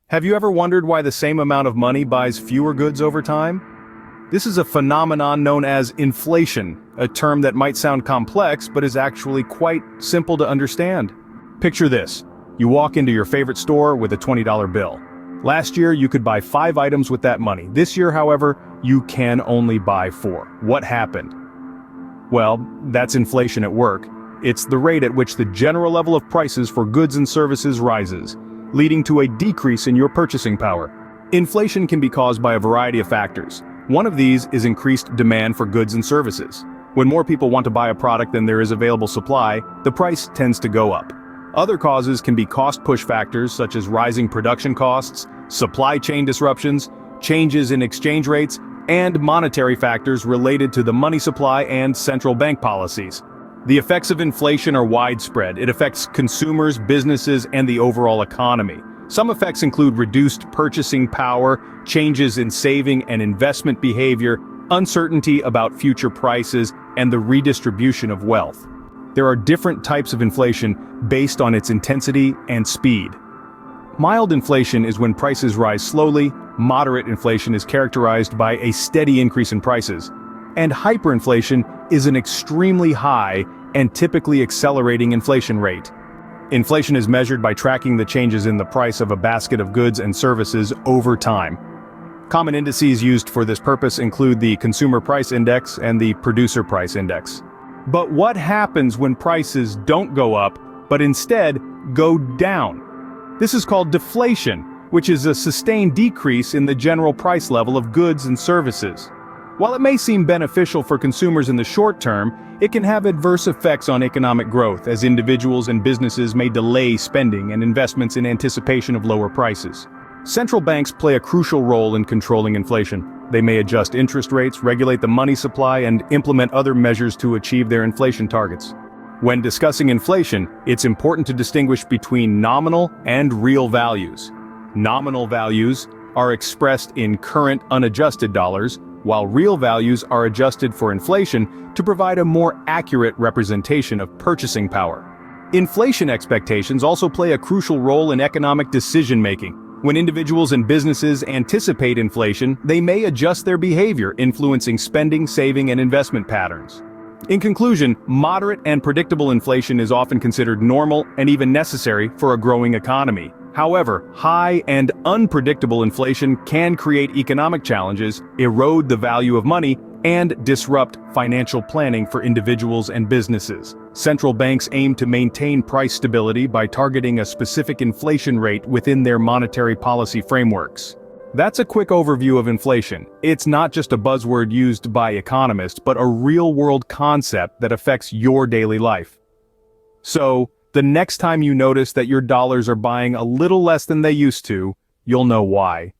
Have you ever wondered why the same amount of money buys fewer goods over time? This is a phenomenon known as inflation, a term that might sound complex but is actually quite simple to understand. Picture this. You walk into your favorite store with a $20 bill. Last year you could buy 5 items with that money. This year, however, you can only buy 4. What happened? Well, that's inflation at work. It's the rate at which the general level of prices for goods and services rises, leading to a decrease in your purchasing power. Inflation can be caused by a variety of factors. One of these is increased demand for goods and services. When more people want to buy a product than there is available supply, the price tends to go up. Other causes can be cost push factors such as rising production costs, supply chain disruptions, changes in exchange rates, and monetary factors related to the money supply and central bank policies. The effects of inflation are widespread. It affects consumers, businesses, and the overall economy. Some effects include reduced purchasing power, changes in saving and investment behavior, uncertainty about future prices, and the redistribution of wealth. There are different types of inflation based on its intensity and speed. Mild inflation is when prices rise slowly. Moderate inflation is characterized by a steady increase in prices. And hyperinflation is an extremely high and typically accelerating inflation rate. Inflation is measured by tracking the changes in the price of a basket of goods and services over time. Common indices used for this purpose include the Consumer Price Index and the Producer Price Index. But what happens when prices don't go up, but instead go down? This is called deflation, which is a sustained decrease in the general price level of goods and services. While it may seem beneficial for consumers in the short term, it can have adverse effects on economic growth as individuals and businesses may delay spending and investments in anticipation of lower prices. Central banks play a crucial role in controlling inflation. They may adjust interest rates, regulate the money supply, and implement other measures to achieve their inflation targets. When discussing inflation, it's important to distinguish between nominal and real values. Nominal values are expressed in current unadjusted dollars, while real values are adjusted for inflation to provide a more accurate representation of purchasing power. Inflation expectations also play a crucial role in economic decision-making. When individuals and businesses anticipate inflation, they may adjust their behavior, influencing spending, saving, and investment patterns. In conclusion, moderate and predictable inflation is often considered normal and even necessary for a growing economy. However, high and unpredictable inflation can create economic challenges, erode the value of money, and disrupt financial planning for individuals and businesses. Central banks aim to maintain price stability by targeting a specific inflation rate within their monetary policy frameworks. That's a quick overview of inflation. It's not just a buzzword used by economists, but a real-world concept that affects your daily life. So, the next time you notice that your dollars are buying a little less than they used to, you'll know why.